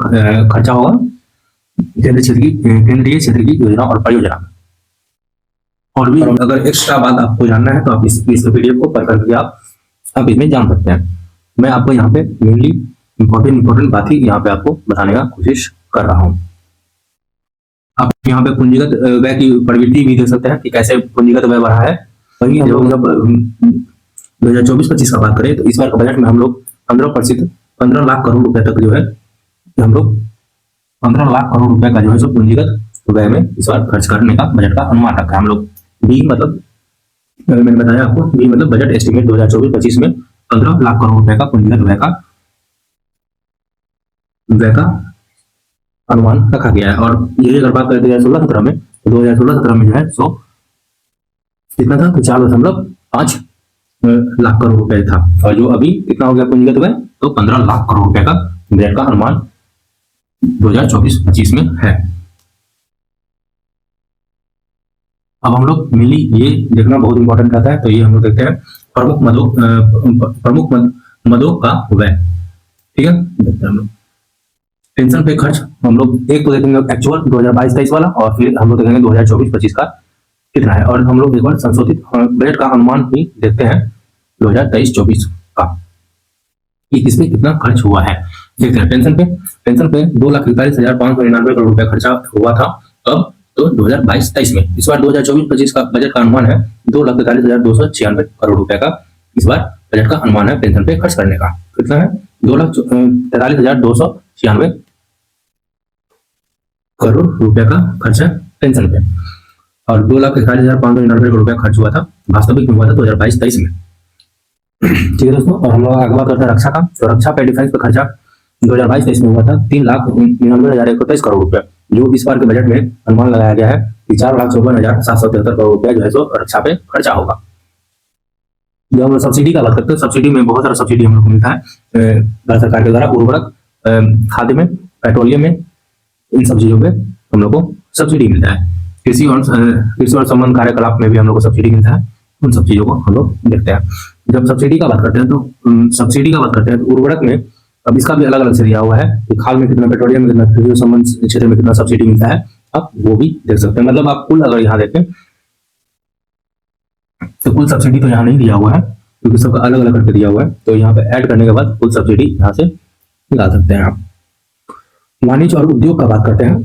खर्चा होगा केंद्रीय क्षेत्र की योजना और परियोजना में। और भी अगर एक्स्ट्रा बात आपको जानना है तो आप इस पीडीएफ को पढ़ करके आप इसमें जान सकते हैं। मैं आपको यहाँ पे मेनली इंपॉर्टेंट बात ही यहाँ पे आपको बताने का कोशिश कर रहा हूँ। आप यहाँ पे पूंजीगत व्यय की प्रवृत्ति भी देख सकते हैं कि कैसे पूंजीगत व्यय बढ़ा है। वही हम लोग जब 2024-25 का बात करें तो इस बार का बजट में हम लोग 15 लाख करोड़ रुपए तक जो है हम लोग 15 लाख करोड़ रुपए का जो है सो पूंजीगत व्यय में इस बार खर्च करने का बजट का अनुमान रखा है हम लोग। बी मतलब मैंने बताया आपको, बी मतलब बजट एस्टिमेट 2024-25 में 15 लाख करोड़ रुपए का पूंजीगत व्यय का अनुमान रखा गया है। और ये अगर बात करें 2016-17 में तो 2016-17 में जो है सो कितना था, तो 4.5 लाख करोड़ रुपए था। और जो अभी कितना हो गया पूंजीगत व्यय, तो 15 लाख करोड़ रुपए का बजट का अनुमान 2024-25 में है। अब हम लोग मिली ये देखना बहुत इंपॉर्टेंट रहता है, तो ये हम लोग देखते हैं प्रमुख मदों का व्यय, ठीक है। देखते हैं हम लोग पेंशन पे खर्च, हम लोग एक तो देखेंगे एक्चुअल 2022-23 वाला, और फिर हम लोग देखेंगे 2024-25 का कितना है, और हम लोग एक बार संशोधित बजट का अनुमान भी देखते हैं 2023-24 का कि इसमें कितना खर्च हुआ है। देखते हैं पेंशन पे 2,41,599 करोड़ रुपया खर्चा हुआ था कब, तो 2022-23 में। इस बार 2024-25 का बजट का अनुमान है 2,43,296 करोड़ रुपए का इस बार बजट का अनुमान है पेंशन पे खर्च करने का। कितना है, 2,43,296 करोड़ रुपए का खर्चा पेंशन पे, और 2,41,599 करोड़ रुपया खर्च हुआ था, वास्तविक में हुआ था 2022-23 में। ठीक है दोस्तों, और हम लोग आगे बात करते हैं रक्षा का। तो रक्षा पे डिफेंस पे खर्चा 2022-23 में हुआ था 3,99,123 करोड़ रुपया, जो इस बार के बजट में अनुमान लगाया गया है कि 4,54,773 करोड़ रुपया जो है सो रक्षा पे खर्चा होगा। जब हम लोग सब्सिडी का बात करते हैं, सब्सिडी में बहुत सारा सब्सिडी हम लोग को मिलता है भारत सरकार के द्वारा, उर्वरक, खाद्य में, पेट्रोलियम में, इन सब चीजों पे हम लोग को सब्सिडी मिलता है। कृषि और संबंध कार्यकलाप में भी हम लोग को सब्सिडी मिलता है। उन सब चीजों को हम लोग देखते हैं। जब सब्सिडी का बात करते हैं तो उर्वरक में अब इसका भी अलग अलग से दिया हुआ है कि खाल में कितना, पेट्रोलियम में कितना, कृषि और संबंध क्षेत्र में कितना सब्सिडी मिलता है, आप वो भी देख सकते हैं। मतलब आप कुल अगर यहाँ देखें तो कुल सब्सिडी तो यहाँ नहीं दिया हुआ है क्योंकि सबका अलग अलग करके दिया हुआ है, तो यहाँ पे ऐड करने के बाद कुल सब्सिडी यहाँ से निकाल सकते हैं आप। वाणिज्य और उद्योग का बात करते हैं।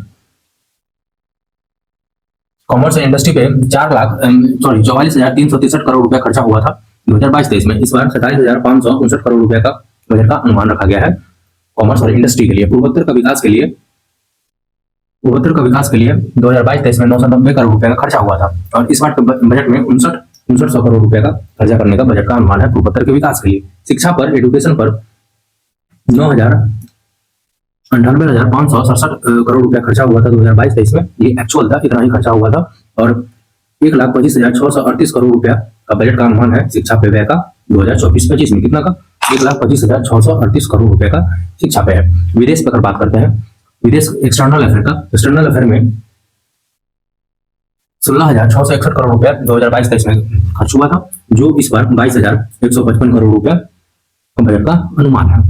कॉमर्स एंड इंडस्ट्री पे 44,363 करोड़ रुपया खर्चा हुआ था 2022-23 में। इस बार 27,559 करोड़ रुपया का बजट का अनुमान रखा गया है कॉमर्स और इंडस्ट्री के लिए। पूर्वोत्तर का विकास के लिए 2022-23 में 990 करोड़ रुपया का खर्चा हुआ था, और इस बार के बजट में 59,900 करोड़ रुपया का खर्चा करने का बजट का अनुमान है पूर्वोत्तर के विकास के लिए। शिक्षा पर, एजुकेशन पर 98,567 करोड़ रुपया खर्चा हुआ था 2022-23 में। ये एक्चुअल था, इतना ही खर्चा हुआ था, और 1,25,638 करोड़ रुपया का बजट का अनुमान है शिक्षा पे व्यय का 2024-25 में। कितना का? 1,25,638 करोड़ रुपए का शिक्षा पे है। विदेश पर बात करते हैं, विदेश एक्सटर्नल अफेयर का। एक्सटर्नल अफेयर में 16,661 करोड़ रुपया 2022-23 में खर्च हुआ था, जो इस बार 22,155 करोड़ रुपया का बजट का अनुमान है।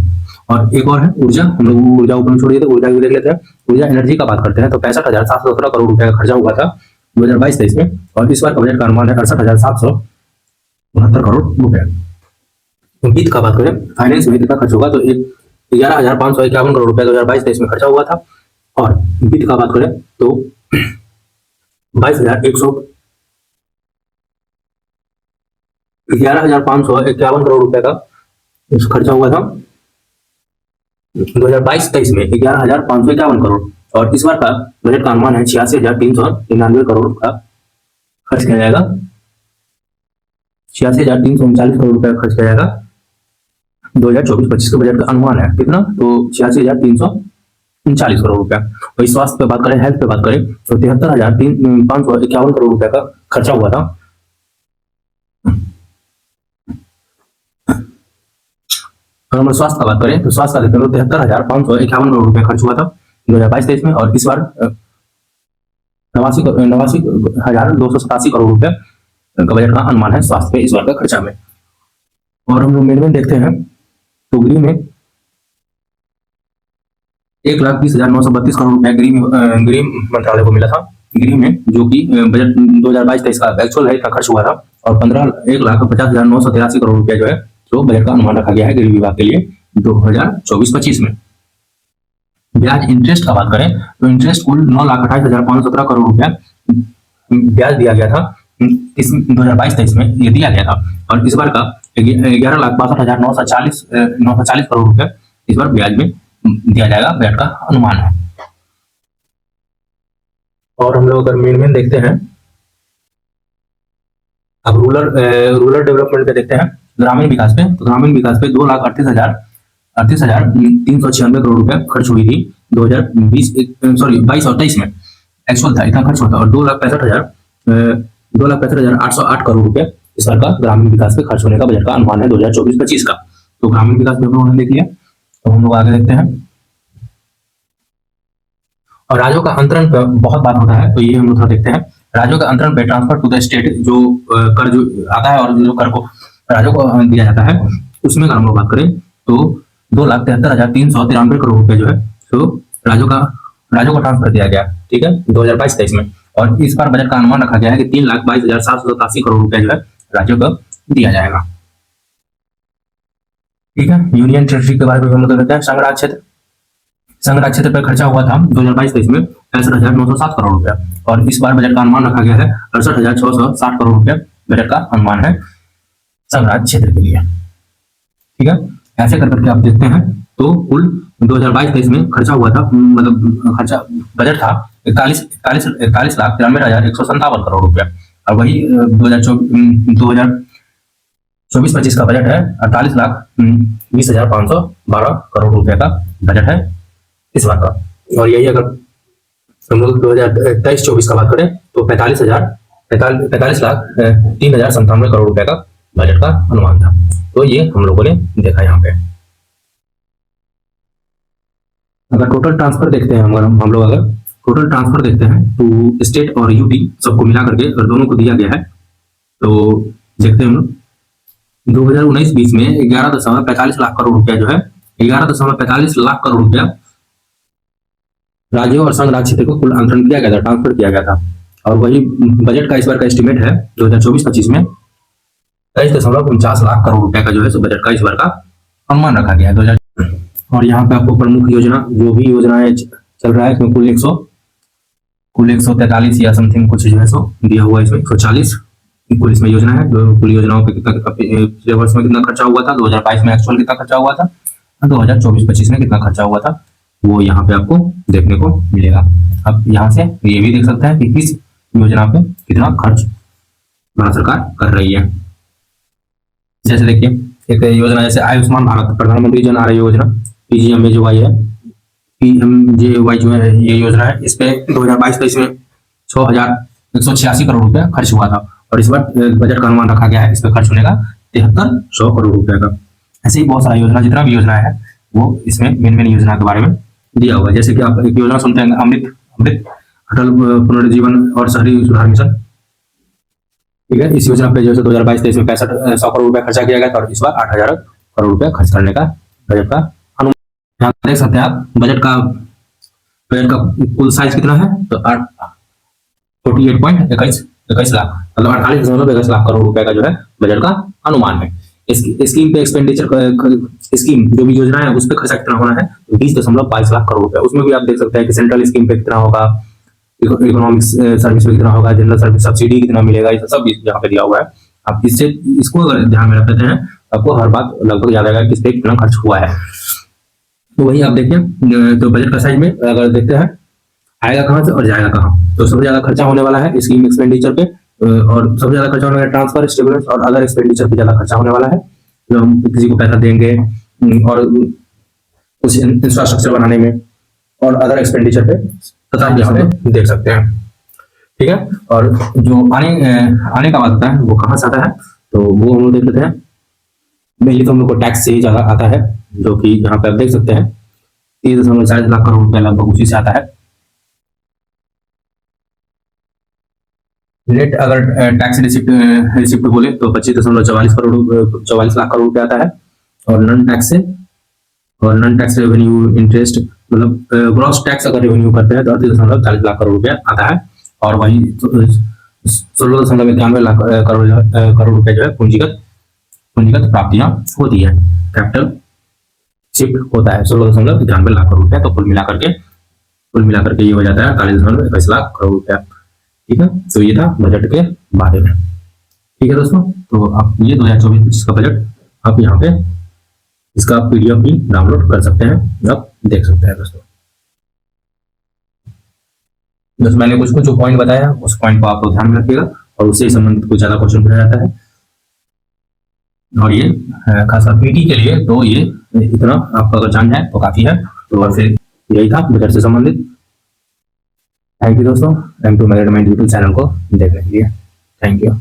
और एक और है ऊर्जा, हम लोग ऊर्जा ऊपर छोड़ दिए थे, ऊर्जा भी देख लेते हैं। ऊर्जा एनर्जी का बात करते हैं तो 65,717 करोड़ रुपया का खर्चा हुआ था 2022-23 में, और इस बार का बजट का अनुमान है 68,769 करोड़ रुपया। वित्त का बात करें, फाइनेंस में कितना खर्च होगा तो 11,551 करोड़ रुपया 2022-23 में खर्चा हुआ था, और वित्त का बात करें तो 11,551 करोड़ रुपए का खर्चा हुआ था 2022-23 में, 11,551 करोड़, और इस बार का बजट का अनुमान है 86,399 करोड़ का खर्च किया जाएगा, 86,339 करोड़ रुपया खर्च किया जाएगा 2024-25 के बजट का अनुमान है। कितना? तो 86,339 करोड़ रुपया। और स्वास्थ्य पे बात करें, हेल्थ पे बात करें तो 73,551 करोड़ रुपया का खर्चा हुआ था। अगर हम स्वास्थ्य का बात करें तो स्वास्थ्य का देखते हैं 73,551 करोड़ रुपया खर्च हुआ था 2022-23 में, और इस बार 89,287 करोड़ रुपया का बजट का अनुमान है स्वास्थ्य पे इस बार का खर्चा में। और हम लोग मेन देखते हैं तो गृह में 1,20,932 करोड़ रुपया गृह मंत्रालय को मिला था, गृह में, जो कि बजट 2022-23 का एक्चुअल है, इतना खर्च हुआ था, और 1,50,983 करोड़ रुपया जो है तो बजट का अनुमान रखा गया है गृह विभाग के लिए 2024-25 में। ब्याज इंटरेस्ट का बात करें तो इंटरेस्ट कुल 9,28,517 करोड़ रुपया ब्याज दिया गया था इस 2022-23 में, ये दिया गया था, और इस बार का 11,62,940 करोड़ रुपया इस बार ब्याज में दिया जाएगा, बजट का अनुमान है। और हम लोग अगर मेन देखते हैं, अब रूरल डेवलपमेंट पे देखते हैं, ग्रामीण विकास पे, तो ग्रामीण विकास पे 2,38,396 करोड़ रुपया खर्च हुई थी 22 और 23 में, एक्चुअल था, इतना खर्च हुआ था, और 2,65,808 करोड़ रुपया इस बार का ग्रामीण विकास पे खर्च होने का बजट का अनुमान है 2024-25 का। तो ग्रामीण विकास पे हम लोगों ने देख लिया, तो हम लोग आगे देखते हैं। और राज्यों का अंतरण पे बहुत बात होता है, तो ये हम लोग थोड़ा देखते हैं। राज्यों का अंतरण पे ट्रांसफर टू द स्टेट, जो कर जो आता है और जो कर को राज्यों को दिया जाता है, उसमें अगर हम लोग बात करें तो 2,73,393 करोड़ रुपए जो है तो राज्यों को ट्रांसफर दिया गया, ठीक है, 2022-23 में, और इस बार बजट का अनुमान रखा गया है कि 3,22,787 करोड़ रुपए जो है राज्यों को दिया जाएगा, ठीक है। यूनियन टेरिटरी के बारे में हम लोग देखते हैं। संघ राज्य क्षेत्र पर खर्चा हुआ था 2022-23 में 65,907 करोड़ रुपया, और इस बार बजट का अनुमान रखा गया है 68,660 करोड़ रुपया बजट का अनुमान है संघ राज्य क्षेत्र के लिए, ठीक है। ऐसे करके आप देखते हैं तो कुल 2022-23 में खर्चा हुआ था, मतलब खर्चा बजट था 41,93,157 और वही 2024-25 का बजट है 48,20,512 करोड़ रुपए का बजट है इस बार का। और यही अगर हम लोग 2023-24 का बात करें तो 45,03,97 करोड़ रुपए का बजट का अनुमान था। तो ये हम लोगों ने देखा यहाँ पे। अगर टोटल ट्रांसफर देखते हैं हम लोग अगर टोटल ट्रांसफर देखते हैं तो स्टेट और यूटी सबको मिला करके अगर दोनों को दिया गया है तो देखते हैं हम लोग 2019-20 में 11.45 लाख करोड़ रुपया जो है 11.45 लाख करोड़ रुपया राज्यों और संघ राज्य क्षेत्र को कुल अंतरण किया गया था, ट्रांसफर किया गया था। और वही बजट का इस बार का एस्टिमेट है 2024-25 में 23.49 लाख करोड़ रुपया का जो है सो बजट का इस बार का अनुमान रखा गया है। और यहाँ पे आपको प्रमुख योजना जो भी योजनाएं चल रहा है इसमें कुल 143 या समथिंग कुछ जो है सो दिया हुआ है। इसमें 140 कुल इसमें योजना है। जो कुल योजनाओं पे कितना पिछले वर्ष में कितना खर्चा हुआ था, 2022 में एक्चुअल कितना खर्चा हुआ था, 2024-25 में कितना खर्चा हुआ था, वो यहाँ पे आपको देखने को मिलेगा। अब यहाँ से ये भी देख सकते हैं कि किस योजना पे कितना खर्च भारत सरकार कर रही है। जैसे देखिए एक योजना जैसे आयुष्मान भारत प्रधानमंत्री जन आरोग्य योजना PMJY है, PMJY जो है ये योजना है। इस पे 2022-23 में 6,186 करोड़ रुपया खर्च हुआ था और इस बार बजट का अनुमान रखा गया है इस पे खर्च होने का 7300 करोड़ रुपया का। ऐसे ही बहुत सारा योजना जितना भी योजना है वो इसमें मेन योजना के बारे में दिया हुआ है। जैसे कि आप एक योजना सुनते हैं अमृत अटल पुनर्जीवन और शहरी सुधार मिशन, ठीक है। इस योजना पे जो है 2022-23 में 6500 करोड़ रुपया खर्चा किया गया था और इस बार 8,000 करोड़ रुपया खर्च करने का बजट का अनुमान। यहाँ देख सकते हैं आप बजट का कुल साइज कितना है तो 48.21 लाख मतलब 48.21 लाख करोड़ रुपए का जो है बजट का अनुमान है। स्कीम पे एक्सपेंडिचर स्कीम जो भी योजना है उस पर खर्चा कितना होना है 20.22 लाख करोड़ रुपए। उसमें भी आप देख सकते हैं कि सेंट्रल स्कीम पे कितना होगा, इकोनॉमिक सर्विस पे कितना होगा, जनरल सर्विस सब्सिडी कितना मिलेगा, ये सब यहाँ पे दिया हुआ है। आप इसको अगर ध्यान में रखते हैं आपको हर बात लगभग याद आएगा कि इस पे कितना खर्च हुआ है। तो वही आप देखिए तो बजट का साइज में अगर देखते हैं आएगा कहाँ से और जाएगा कहाँ, तो सबसे ज्यादा खर्चा होने वाला है स्कीम एक्सपेंडिचर पे और सबसे ज्यादा खर्चा होने वाला है ट्रांसफर स्टेबलेंस और अदर एक्सपेंडिचर पे ज्यादा खर्चा होने वाला है। जो हम किसी को पैसा देंगे और उस इंफ्रास्ट्रक्चर बनाने में और अदर एक्सपेंडिचर पे तथा यहाँ पे देख सकते हैं, ठीक है। और जो आने का बात होता है वो कहाँ से आता है तो वो हम लोग देख लेते हैं। मेनली तो हम लोग को टैक्स से ही ज्यादा आता है जो कि यहाँ पे आप देख सकते हैं 30.40 लाख करोड़ रुपया लगभग उसी से आता है। नेट अगर टैक्स रिसिप्ट बोले तो 25.44 लाख करोड़ रुपया आता है। और नॉन टैक्स रेवेन्यू इंटरेस्ट मतलब ग्रॉस टैक्स अगर रेवेन्यू करते हैं तो 38.40 लाख करोड़ रुपया आता है। और वही 16.91 लाख करोड़ रुपया जो है पूंजीगत प्राप्तियां होती है, कैपिटल शिफ्ट होता है 16.91 लाख करोड़ रुपया। तो कुल मिलाकर के ये हो जाता है 48.21 लाख करोड़ रुपया, ठीक है। तो ये था बजट के बारे में, ठीक है दोस्तों। तो आप ये 2024-25 का बजट आप यहाँ पे इसका PDF भी डाउनलोड कर सकते हैं, आप देख सकते हैं दोस्तों। मैंने कुछ जो पॉइंट बताया उस पॉइंट को आप ध्यान में रखिएगा और उससे संबंधित कुछ ज्यादा क्वेश्चन पूछा जाता है। और ये खासकर PT के लिए तो ये इतना आपको अगर जान जाए तो काफी है। तो और फिर यही था बजट से संबंधित। थैंक यू दोस्तों, M2 मैनेजमेंट यूट्यूब चैनल को देखने के लिए, थैंक यू।